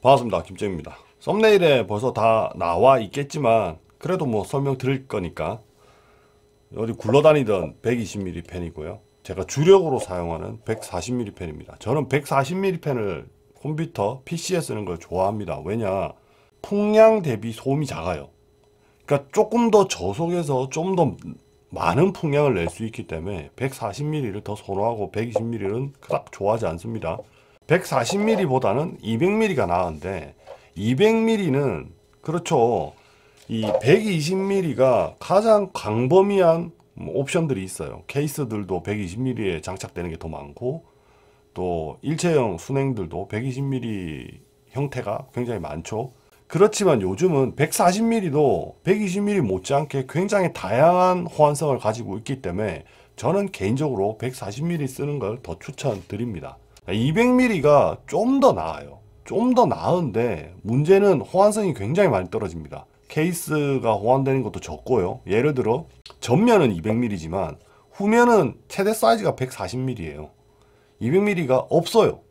반갑습니다. 김재입니다. 썸네일에 벌써 다 나와 있겠지만 그래도 뭐 설명 드릴 거니까, 어디 굴러다니던 120mm 펜이고요. 제가 주력으로 사용하는 140mm 펜입니다. 저는 140mm 펜을 컴퓨터 PC에 쓰는 걸 좋아합니다. 왜냐, 풍량 대비 소음이 작아요. 그러니까 조금 더 저속에서 좀 더 많은 풍량을 낼 수 있기 때문에 140mm를 더 선호하고 120mm는 그닥 좋아하지 않습니다. 140mm보다는 200mm가 나은데, 200mm는 그렇죠, 이 120mm가 가장 광범위한 옵션들이 있어요. 케이스들도 120mm에 장착되는 게 더 많고, 또 일체형 순행들도 120mm 형태가 굉장히 많죠. 그렇지만 요즘은 140mm도 120mm 못지않게 굉장히 다양한 호환성을 가지고 있기 때문에 저는 개인적으로 140mm 쓰는 걸 더 추천드립니다. 200mm가 좀 더 나아요. 좀 더 나은데 문제는 호환성이 굉장히 많이 떨어집니다. 케이스가 호환되는 것도 적고요. 예를 들어 전면은 200mm지만 후면은 최대 사이즈가 140mm예요. 200mm가 없어요.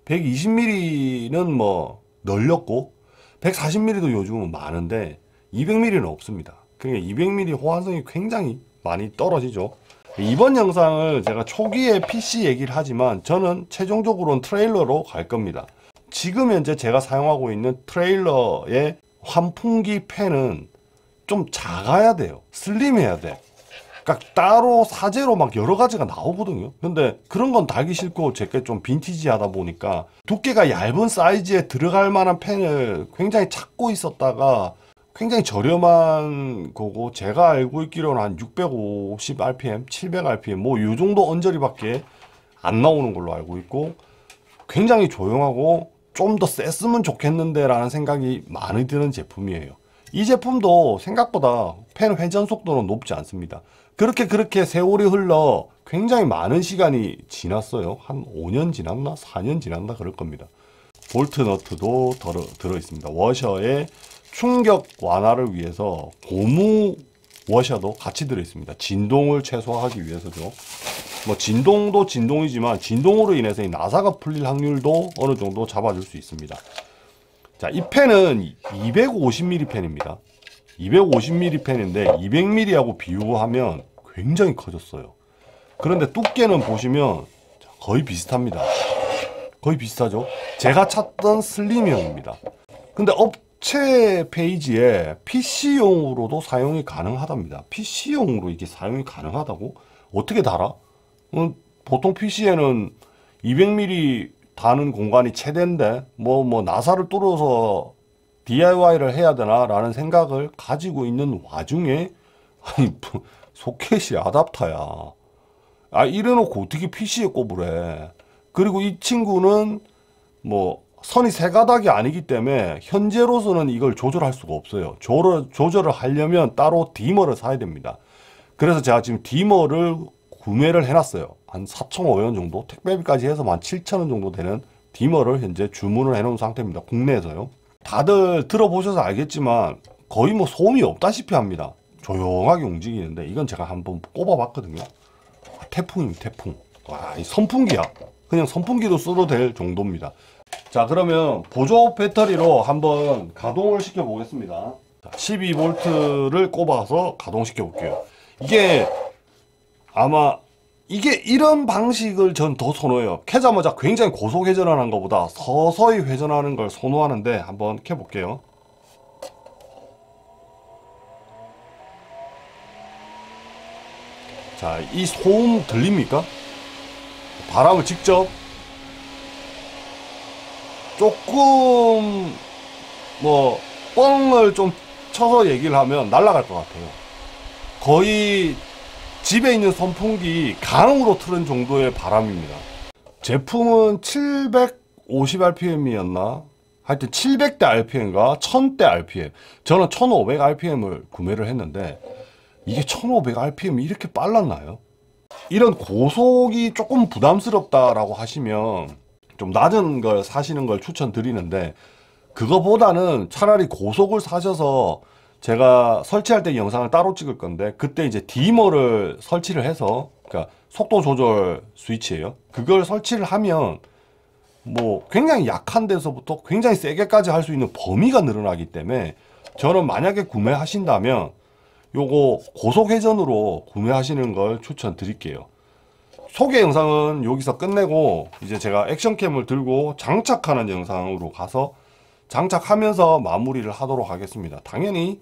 120mm는 뭐 널렸고 140mm도 요즘은 많은데 200mm는 없습니다. 그러니까 200mm 호환성이 굉장히 많이 떨어지죠. 이번 영상을 제가 초기에 PC 얘기를 하지만 저는 최종적으로는 트레일러로 갈 겁니다. 지금 현재 제가 사용하고 있는 트레일러의 환풍기 펜은 좀 작아야 돼요. 슬림해야 돼. 그러니까 따로 사제로 막 여러 가지가 나오거든요. 근데 그런 건 달기 싫고 제게 좀 빈티지하다 보니까 두께가 얇은 사이즈에 들어갈 만한 펜을 굉장히 찾고 있었다가, 굉장히 저렴한 거고 제가 알고 있기로는 한 650rpm, 700rpm 뭐 요 정도 언저리밖에 안 나오는 걸로 알고 있고, 굉장히 조용하고 좀 더 셌으면 좋겠는데 라는 생각이 많이 드는 제품이에요. 이 제품도 생각보다 펜 회전 속도는 높지 않습니다. 그렇게 세월이 흘러 굉장히 많은 시간이 지났어요. 한 5년 지났나 4년 지났나 그럴 겁니다. 볼트 너트도 들어 있습니다. 워셔에 충격 완화를 위해서 고무 워셔도 같이 들어 있습니다. 진동을 최소화하기 위해서죠. 뭐 진동도 진동이지만 진동으로 인해서 이 나사가 풀릴 확률도 어느 정도 잡아줄 수 있습니다. 자, 이 펜은 250mm 펜입니다. 250mm 펜인데 200mm하고 비교하면 굉장히 커졌어요. 그런데 두께는 보시면 거의 비슷합니다. 거의 비슷하죠. 제가 찾던 슬림형입니다. 근데 업체 페이지에 PC용으로도 사용이 가능하답니다. PC용으로 이게 사용이 가능하다고? 어떻게 달아? 보통 PC에는 200mm 다는 공간이 최대인데 뭐 나사를 뚫어서 DIY를 해야 되나 라는 생각을 가지고 있는 와중에, 아니 소켓이 아답터야. 아, 이래놓고 어떻게 PC에 꼽으래. 그리고 이 친구는 뭐 선이 세 가닥이 아니기 때문에 현재로서는 이걸 조절할 수가 없어요. 조절을 하려면 따로 디머를 사야 됩니다. 그래서 제가 지금 디머를 구매를 해놨어요. 한 4,500원 정도, 택배비까지 해서 한 7,000원 정도 되는 디머를 현재 주문을 해놓은 상태입니다. 국내에서요. 다들 들어보셔서 알겠지만 거의 뭐 소음이 없다시피 합니다. 조용하게 움직이는데 이건 제가 한번 꼽아봤거든요. 태풍입니다. 태풍. 와, 이 선풍기야. 그냥 선풍기도 써도 될 정도입니다. 자, 그러면 보조 배터리로 한번 가동을 시켜 보겠습니다. 12V를 꼽아서 가동시켜 볼게요. 이게 아마 이런 방식을 전 더 선호해요. 켜자마자 굉장히 고속 회전하는 것보다 서서히 회전하는 걸 선호하는데 한번 켜볼게요. 자, 이 소음 들립니까? 바람을 직접 조금 뭐 뻥을 좀 쳐서 얘기를 하면 날아갈 것 같아요. 거의 집에 있는 선풍기 강으로 틀은 정도의 바람입니다. 제품은 750rpm이었나? 하여튼 700대 rpm과 1000대 rpm. 저는 1500rpm을 구매를 했는데 이게 1500rpm이 이렇게 빨랐나요? 이런 고속이 조금 부담스럽다라고 하시면 좀 낮은 걸 사시는 걸 추천드리는데, 그거보다는 차라리 고속을 사셔서, 제가 설치할 때 영상을 따로 찍을 건데 그때 이제 디머를 설치를 해서, 그러니까 속도 조절 스위치예요. 그걸 설치를 하면 뭐 굉장히 약한 데서부터 굉장히 세게까지 할 수 있는 범위가 늘어나기 때문에 저는 만약에 구매하신다면 요거 고속 회전으로 구매하시는 걸 추천드릴게요. 소개 영상은 여기서 끝내고 이제 제가 액션캠을 들고 장착하는 영상으로 가서 장착하면서 마무리를 하도록 하겠습니다. 당연히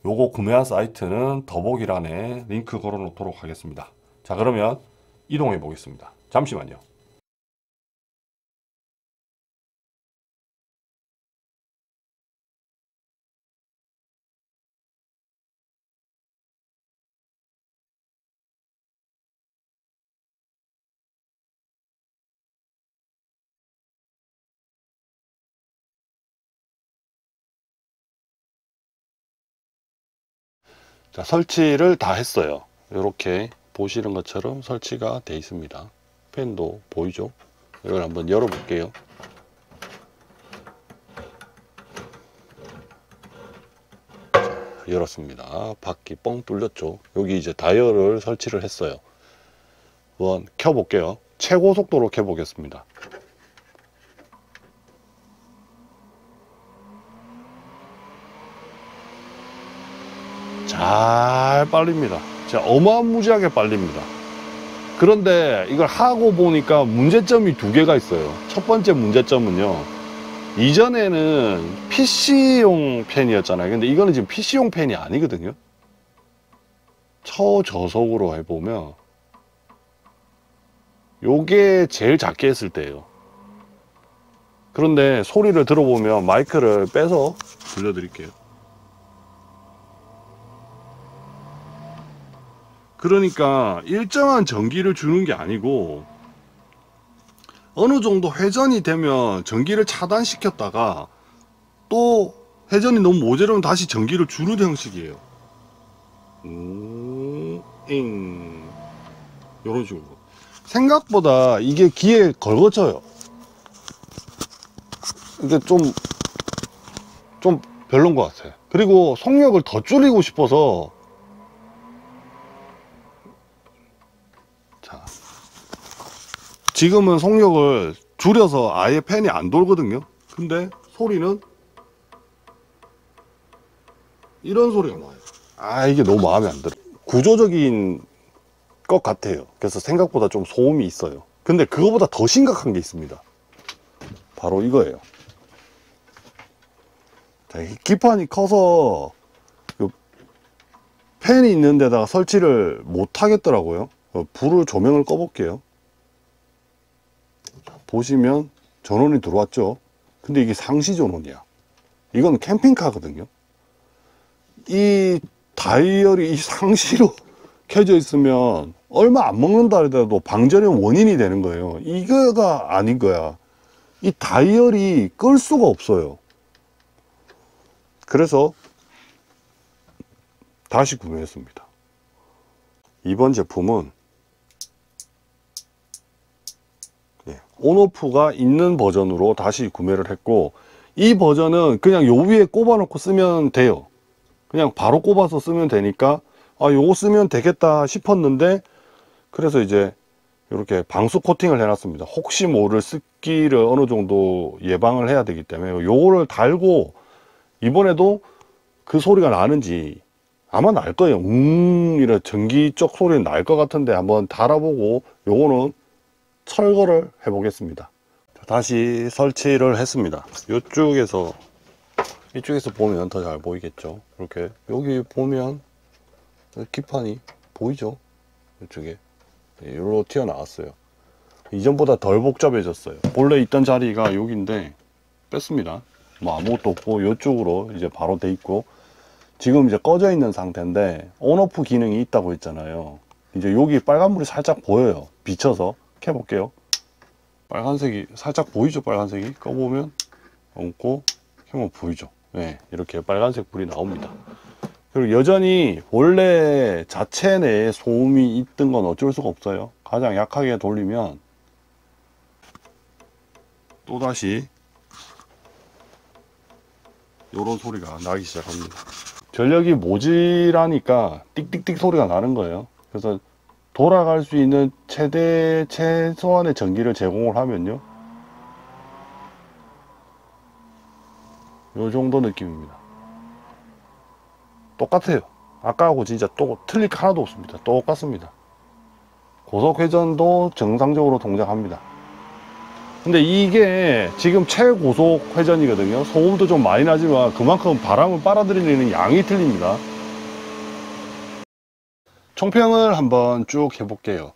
요거 구매한 사이트는 더보기란에 링크 걸어 놓도록 하겠습니다. 자, 그러면 이동해 보겠습니다. 잠시만요. 자, 설치를 다 했어요. 이렇게 보시는 것처럼 설치가 되어 있습니다. 팬도 보이죠? 이걸 한번 열어 볼게요. 열었습니다. 바퀴 뻥 뚫렸죠. 여기 이제 다이얼을 설치를 했어요. 한번 켜 볼게요. 최고 속도로 켜 보겠습니다. 잘 빨립니다. 진짜 어마무지하게 빨립니다. 그런데 이걸 하고 보니까 문제점이 두 개가 있어요. 첫 번째 문제점은요, 이전에는 PC용 팬이었잖아요. 근데 이거는 지금 PC용 팬이 아니거든요. 초저속으로 해보면 요게 제일 작게 했을 때예요. 그런데 소리를 들어보면, 마이크를 빼서 들려드릴게요. 그러니까 일정한 전기를 주는 게 아니고 어느 정도 회전이 되면 전기를 차단시켰다가 또 회전이 너무 모자라면 다시 전기를 주는 형식이에요. 이런 식으로. 생각보다 이게 귀에 걸거쳐요. 이게 좀 별론 것 같아요. 그리고 속력을 더 줄이고 싶어서, 자, 지금은 속력을 줄여서 아예 팬이 안 돌거든요. 근데 소리는 이런 소리가 나요. 아, 이게 너무 마음에 안 들어. 구조적인 것 같아요. 그래서 생각보다 좀 소음이 있어요. 근데 그거보다 더 심각한 게 있습니다. 바로 이거예요. 자, 기판이 커서 팬이 있는 데다가 설치를 못 하겠더라고요. 불을, 조명을 꺼 볼게요. 보시면 전원이 들어왔죠. 근데 이게 상시 전원이야. 이건 캠핑카거든요. 이 다이얼이 이 상시로 켜져 있으면 얼마 안 먹는다 하더라도 방전의 원인이 되는 거예요. 이거가 아닌 거야. 이 다이얼이 끌 수가 없어요. 그래서 다시 구매했습니다. 이번 제품은 온오프가 있는 버전으로 다시 구매를 했고, 이 버전은 그냥 요 위에 꼽아 놓고 쓰면 돼요. 그냥 바로 꼽아서 쓰면 되니까 요거 쓰면 되겠다 싶었는데, 그래서 이제 이렇게 방수 코팅을 해놨습니다. 혹시 모를 습기를 어느 정도 예방을 해야 되기 때문에 요거를 달고, 이번에도 그 소리가 나는지 아마 날 거예요. 이런 전기 쪽 소리는 날 것 같은데 한번 달아보고 요거는 철거를 해 보겠습니다. 다시 설치를 했습니다. 이쪽에서 보면 더 잘 보이겠죠. 이렇게 여기 보면 기판이 보이죠. 이쪽에 이리로 튀어나왔어요. 이전보다 덜 복잡해졌어요. 본래 있던 자리가 여기인데 뺐습니다. 뭐 아무것도 없고 이쪽으로 이제 바로 돼 있고, 지금 이제 꺼져 있는 상태인데 온오프 기능이 있다고 했잖아요. 이제 여기 빨간불이 살짝 보여요. 비쳐서 켜볼게요. 빨간색이 살짝 보이죠. 빨간색이 꺼보면 얹고 켜면 보이죠. 네, 이렇게 빨간색 불이 나옵니다. 그리고 여전히 원래 자체 내에 소음이 있던 건 어쩔 수가 없어요. 가장 약하게 돌리면 또다시 요런 소리가 나기 시작합니다. 전력이 모자라니까 띡띡띡 소리가 나는 거예요. 그래서 돌아갈 수 있는 최소한의 전기를 제공을 하면요, 요 정도 느낌입니다. 똑같아요. 아까하고 진짜 또 틀릴 거 하나도 없습니다. 똑같습니다. 고속 회전도 정상적으로 동작합니다. 근데 이게 지금 최고속 회전이거든요. 소음도 좀 많이 나지만 그만큼 바람을 빨아들이는 양이 틀립니다. 총평을 한번 쭉 해볼게요.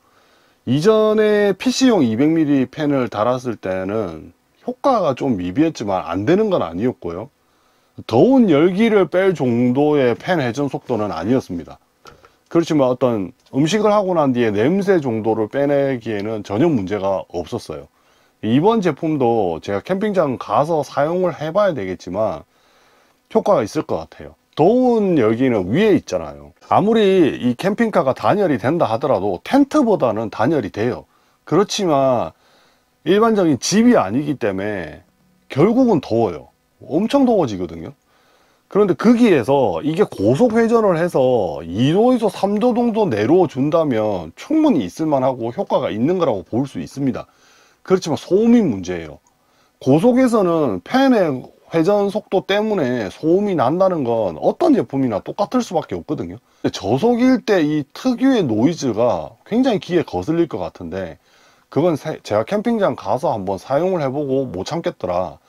이전에 PC용 200mm 팬을 달았을 때는 효과가 좀 미비했지만 안 되는 건 아니었고요. 더운 열기를 뺄 정도의 팬 회전 속도는 아니었습니다. 그렇지만 어떤 음식을 하고 난 뒤에 냄새 정도를 빼내기에는 전혀 문제가 없었어요. 이번 제품도 제가 캠핑장 가서 사용을 해봐야 되겠지만 효과가 있을 것 같아요. 더운 열기는 위에 있잖아요. 아무리 이 캠핑카가 단열이 된다 하더라도 텐트보다는 단열이 돼요. 그렇지만 일반적인 집이 아니기 때문에 결국은 더워요. 엄청 더워지거든요. 그런데 거기에서 이게 고속 회전을 해서 2도에서 3도 정도 내려워 준다면 충분히 있을만하고 효과가 있는 거라고 볼 수 있습니다. 그렇지만 소음이 문제예요. 고속에서는 팬의 회전 속도 때문에 소음이 난다는 건 어떤 제품이나 똑같을 수밖에 없거든요. 저속일 때 이 특유의 노이즈가 굉장히 귀에 거슬릴 것 같은데 그건 제가 캠핑장 가서 한번 사용을 해보고 못 참겠더라.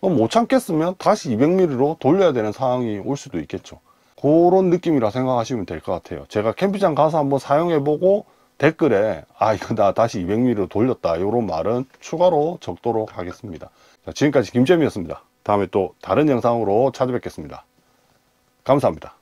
못 참겠으면 다시 200mm로 돌려야 되는 상황이 올 수도 있겠죠. 그런 느낌이라 생각하시면 될 것 같아요. 제가 캠핑장 가서 한번 사용해보고 댓글에 이거 나 다시 200mm로 돌렸다 이런 말은 추가로 적도록 하겠습니다. 자, 지금까지 김재미였습니다. 다음에 또 다른 영상으로 찾아뵙겠습니다. 감사합니다.